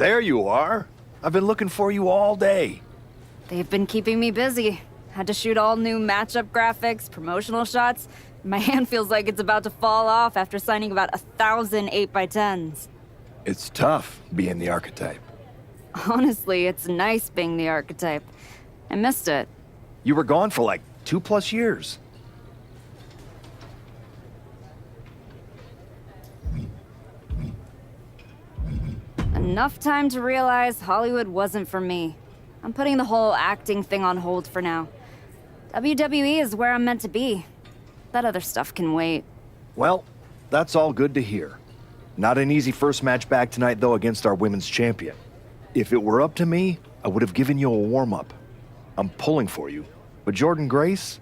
There you are. I've been looking for you all day. They've been keeping me busy. Had to shoot all new matchup graphics, promotional shots. My hand feels like it's about to fall off after signing about 1,000 8x10s. It's tough being the archetype. Honestly, it's nice being the archetype. I missed it. You were gone for like 2+ years. Enough time to realize Hollywood wasn't for me. I'm putting the whole acting thing on hold for now. WWE is where I'm meant to be. That other stuff can wait. Well, that's all good to hear. Not an easy first match back tonight, though, against our women's champion. If it were up to me, I would have given you a warm-up. I'm pulling for you. But Jordynne Grace,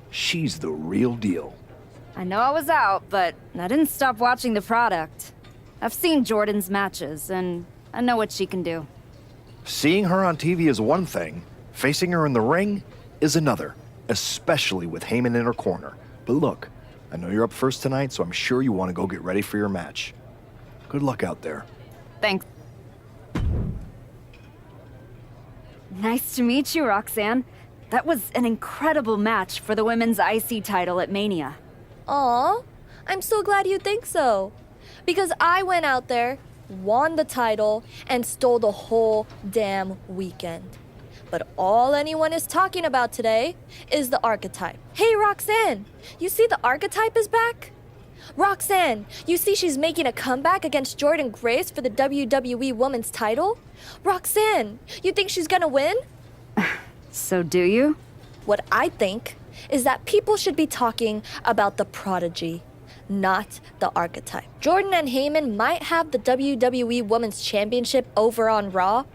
she's the real deal. I know I was out, but I didn't stop watching the product. I've seen Jordynne's matches, and I know what she can do. Seeing her on TV is one thing. Facing her in the ring is another, especially with Heyman in her corner. But look, I know you're up first tonight, so I'm sure you want to go get ready for your match. Good luck out there. Thanks. Nice to meet you, Roxanne. That was an incredible match for the women's IC title at Mania. Aw, I'm so glad you think so. Because I went out there, won the title, and stole the whole damn weekend. But all anyone is talking about today is the archetype. Hey, Roxanne, you see the archetype is back? Roxanne, you see she's making a comeback against Jordynne Grace for the WWE Women's title? Roxanne, you think she's gonna win? So do you? What I think is that people should be talking about the prodigy, not the archetype. Jordynne and Heyman might have the WWE Women's Championship over on Raw,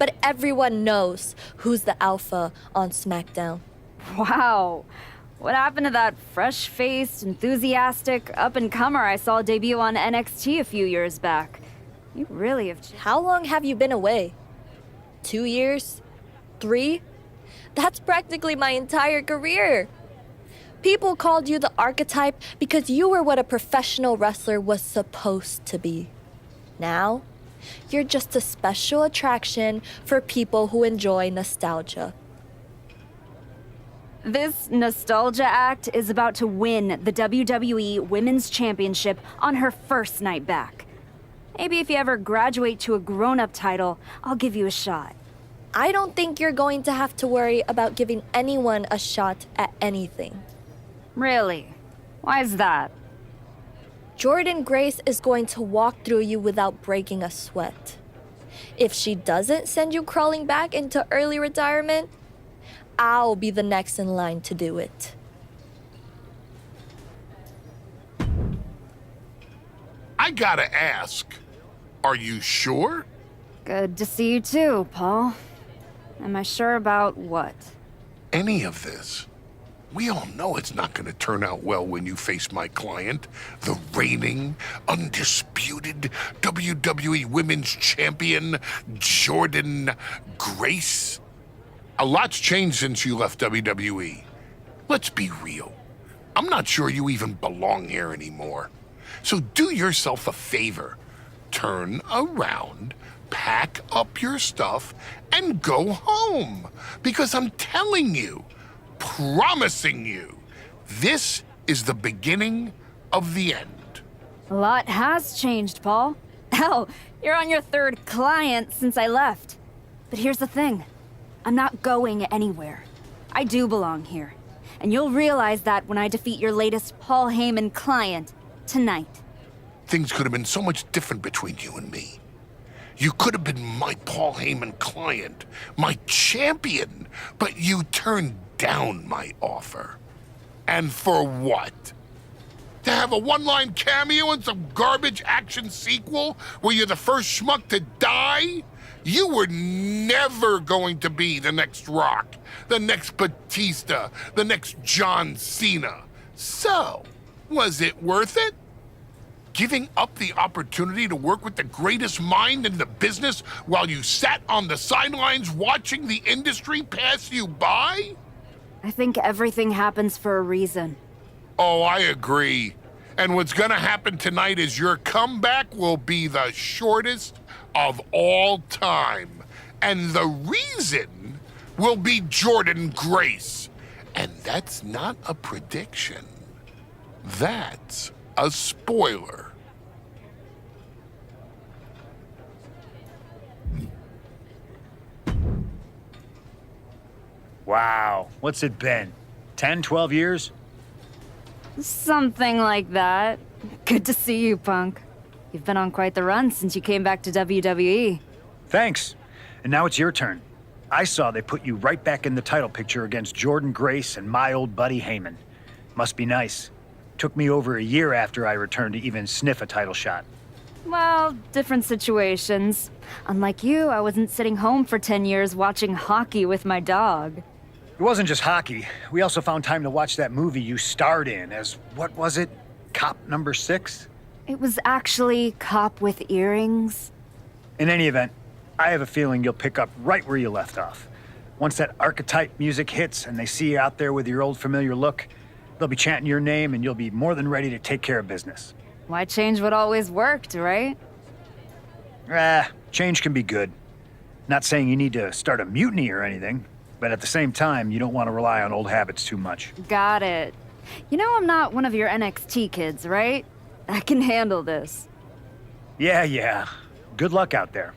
but everyone knows who's the alpha on SmackDown. Wow. What happened to that fresh-faced, enthusiastic up-and-comer I saw debut on NXT a few years back? You really have changed. How long have you been away? 2 years? 3? That's practically my entire career. People called you the archetype because you were what a professional wrestler was supposed to be. Now, you're just a special attraction for people who enjoy nostalgia. This nostalgia act is about to win the WWE Women's Championship on her first night back. Maybe if you ever graduate to a grown-up title, I'll give you a shot. I don't think you're going to have to worry about giving anyone a shot at anything. Really? Why is that? Jordynne Grace is going to walk through you without breaking a sweat. If she doesn't send you crawling back into early retirement, I'll be the next in line to do it. I gotta ask, are you sure? Good to see you too, Paul. Am I sure about what? Any of this? We all know it's not gonna turn out well when you face my client, the reigning, undisputed WWE Women's Champion, Jordynne Grace. A lot's changed since you left WWE. Let's be real. I'm not sure you even belong here anymore. So do yourself a favor. Turn around, pack up your stuff, and go home. Because I'm telling you, promising you, this is the beginning of the end. A lot has changed, Paul. Hell, you're on your 3rd client since I left. But here's the thing. I'm not going anywhere. I do belong here. And you'll realize that when I defeat your latest Paul Heyman client tonight. Things could have been so much different between you and me. You could have been my Paul Heyman client, my champion, but you turned down my offer. And for what? To have a one-line cameo in some garbage action sequel where you're the first schmuck to die? You were never going to be the next Rock, the next Batista, the next John Cena. So, was it worth it? Giving up the opportunity to work with the greatest mind in the business while you sat on the sidelines watching the industry pass you by? I think everything happens for a reason. Oh, I agree. And what's gonna happen tonight is your comeback will be the shortest of all time. And the reason will be Jordynne Grace. And that's not a prediction. That's a spoiler. Wow, what's it been? 10, 12 years? Something like that. Good to see you, Punk. You've been on quite the run since you came back to WWE. Thanks. And now it's your turn. I saw they put you right back in the title picture against Jordynne Grace and my old buddy Heyman. Must be nice. Took me over a year after I returned to even sniff a title shot. Well, different situations. Unlike you, I wasn't sitting home for 10 years watching hockey with my dog. It wasn't just hockey. We also found time to watch that movie you starred in as, what was it? Cop number 6? It was actually Cop with Earrings. In any event, I have a feeling you'll pick up right where you left off. Once that archetype music hits and they see you out there with your old familiar look, they'll be chanting your name and you'll be more than ready to take care of business. Why change what always worked, right? Change can be good. Not saying you need to start a mutiny or anything, but at the same time, you don't want to rely on old habits too much. Got it. You know I'm not one of your NXT kids, right? I can handle this. Yeah. Good luck out there.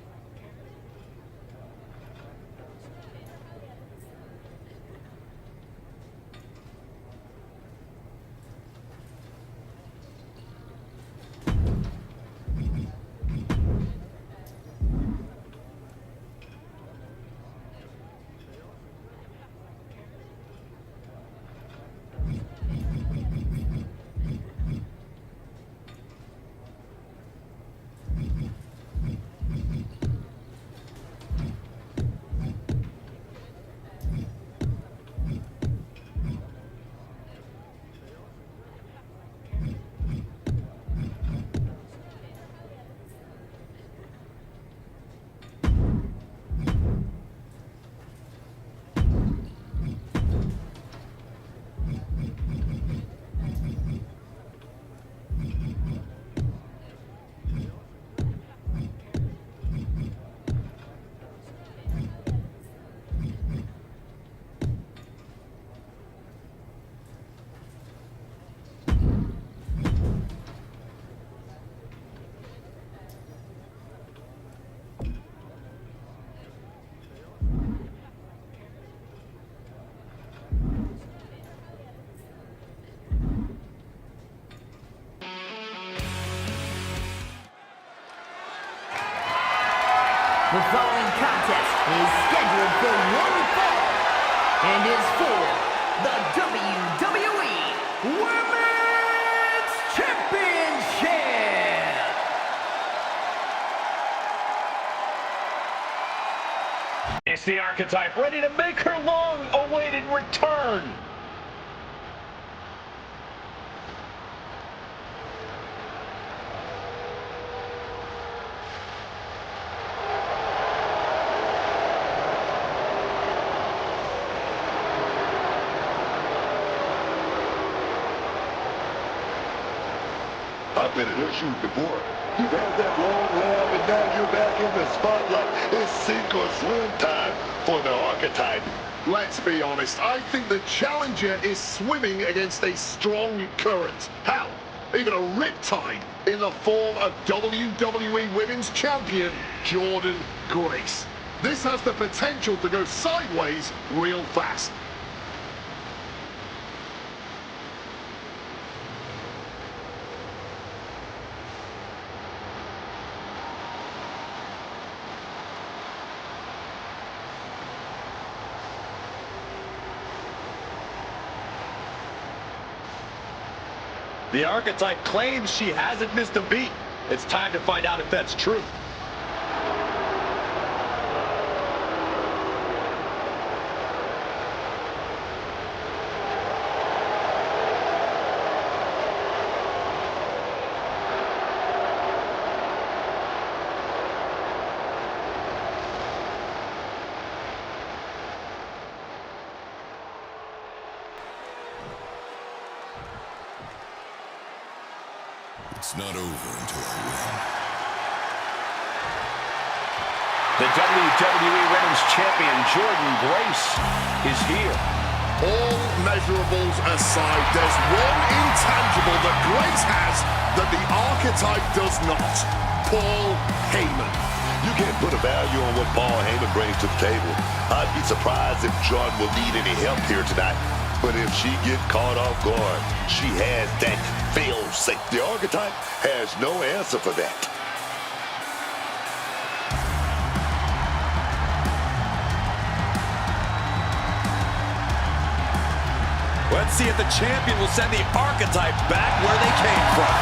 The following contest is scheduled for one fall and is for the WWE Women's Championship. It's the Archetype ready to make her long-awaited return. I've been in her shoes before. You've had that long laugh, and now you're back in the spotlight. It's sink or swim time for the Archetype. Let's be honest, I think the challenger is swimming against a strong current. Hell, even a riptide in the form of WWE Women's Champion, Jordynne Grace. This has the potential to go sideways real fast. The Archetype claims she hasn't missed a beat. It's time to find out if that's true. It's not over until I win. The WWE Women's Champion, Jordan Grace, is here. All measurables aside, there's one intangible that Grace has that the archetype does not. Paul Heyman. You can't put a value on what Paul Heyman brings to the table. I'd be surprised if Jordan will need any help here tonight. But if she gets caught off guard, she has that fail-safe. The archetype has no answer for that. Let's see if the champion will send the archetype back where they came from.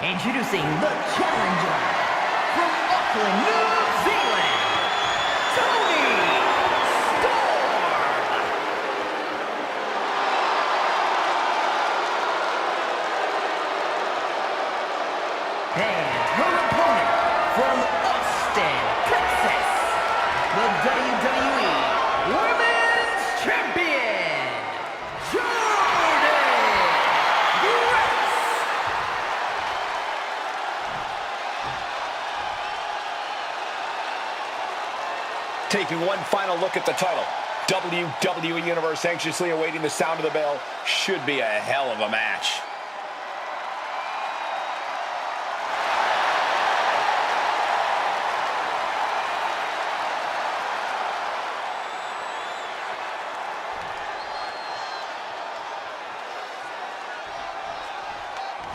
Introducing the challenger from Auckland, New Zealand, Toni Storm. And her opponent from Austin, Texas, the WWE Women's Champion, Jordan Grace. Taking one final look at the title. WWE Universe anxiously awaiting the sound of the bell. Should be a hell of a match.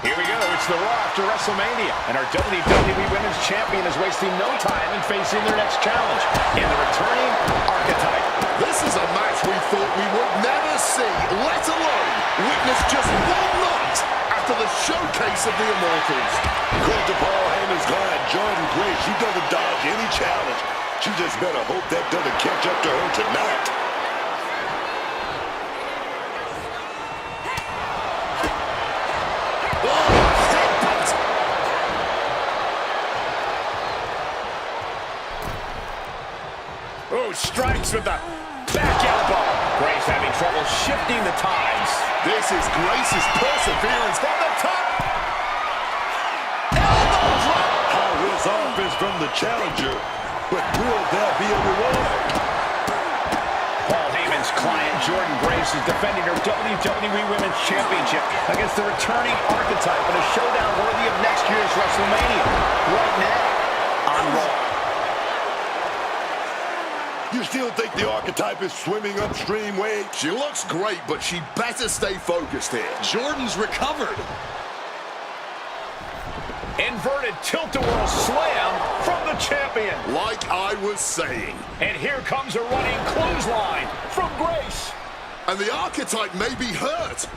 Here we go, it's the Raw after WrestleMania, and our WWE Women's Champion is wasting no time in facing their next challenge, in the returning Archetype. This is a match we thought we would never see, let alone witness just one night after the showcase of the Immortals. According to Paul Heyman's client, Jordan Grace, she doesn't dodge any challenge. She just better hope that doesn't catch up to her tonight. Oh, strikes with the back elbow. Grace having trouble shifting the tides. This is Grace's perseverance from the top. Elbow drop. How his offense from the challenger, but will there be a reward? Paul Heyman's client, Jordan Grace, is defending her WWE Women's Championship against the returning Archetype in a showdown worthy of next year's WrestleMania. Right now, on Raw. You still think the archetype is swimming upstream, Wade? She looks great, but she better stay focused here. Jordan's recovered. Inverted tilt-a-whirl slam from the champion. Like I was saying. And here comes a running clothesline from Grace. And the archetype may be hurt.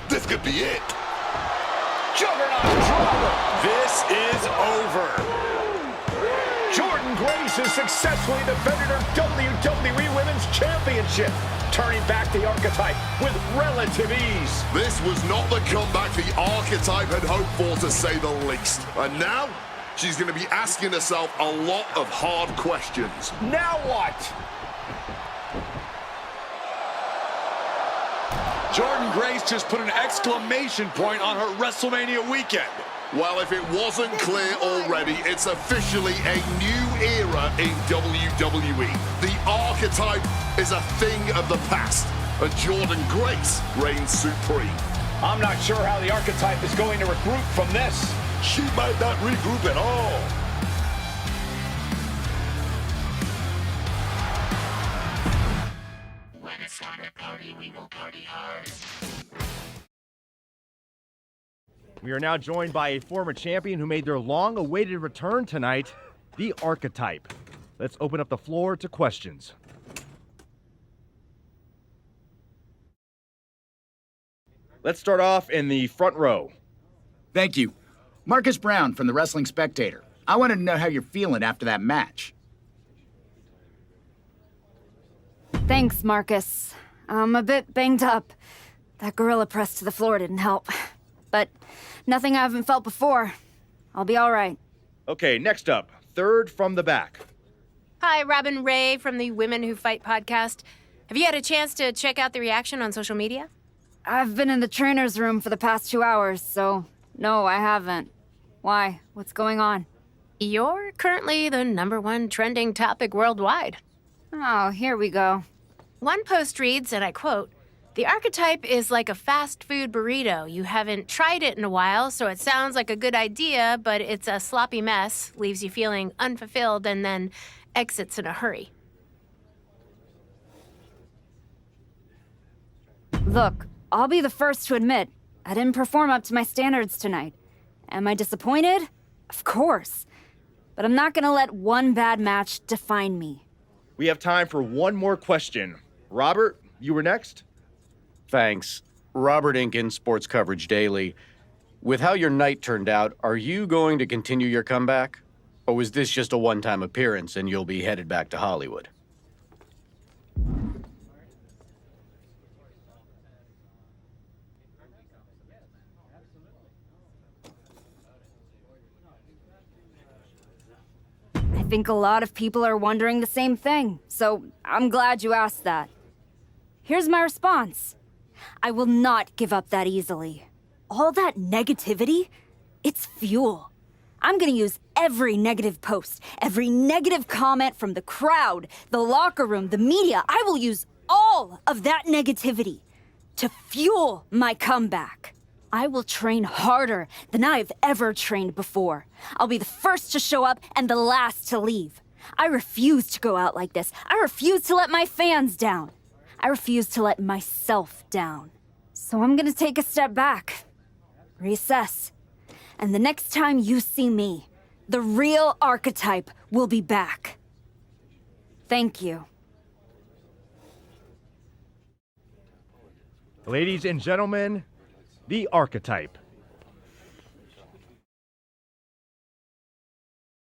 This could be it. Juggernaut dropper. This is over. Jordan Grace has successfully defended her WWE Women's Championship, turning back the Archetype with relative ease. This was not the comeback the archetype had hoped for, to say the least. And now, she's going to be asking herself a lot of hard questions. Now what? Jordan Grace just put an exclamation point on her WrestleMania weekend. Well, if it wasn't clear already, it's officially a new era in WWE. The archetype is a thing of the past, and Jordan Grace reigns supreme. I'm not sure how the Archetype is going to regroup from this. She might not regroup at all. When it's time to party, we will party hard. We are now joined by a former champion who made their long-awaited return tonight, the Archetype. Let's open up the floor to questions. Let's start off in the front row. Thank you. Marcus Brown from the Wrestling Spectator. I wanted to know how you're feeling after that match. Thanks, Marcus. I'm a bit banged up. That gorilla press to the floor didn't help. But nothing I haven't felt before. I'll be all right. Okay, next up, third from the back. Hi, Robin Ray from the Women Who Fight podcast. Have you had a chance to check out the reaction on social media? I've been in the trainer's room for the past 2 hours, so no, I haven't. Why? What's going on? You're currently the #1 trending topic worldwide. Oh, here we go. One post reads, and I quote, "The archetype is like a fast food burrito. You haven't tried it in a while, so it sounds like a good idea, but it's a sloppy mess, leaves you feeling unfulfilled, and then exits in a hurry." Look, I'll be the first to admit, I didn't perform up to my standards tonight. Am I disappointed? Of course. But I'm not gonna let one bad match define me. We have time for one more question. Robert, you were next? Thanks. Robert Inkin, Sports Coverage Daily. With how your night turned out, are you going to continue your comeback? Or was this just a one-time appearance and you'll be headed back to Hollywood? I think a lot of people are wondering the same thing, so I'm glad you asked that. Here's my response. I will not give up that easily. All that negativity, it's fuel. I'm gonna use every negative post, every negative comment from the crowd, the locker room, the media. I will use all of that negativity to fuel my comeback. I will train harder than I've ever trained before. I'll be the first to show up and the last to leave. I refuse to go out like this. I refuse to let my fans down. I refuse to let myself down. So I'm gonna take a step back, reassess, and the next time you see me, the real archetype will be back. Thank you. Ladies and gentlemen, the archetype.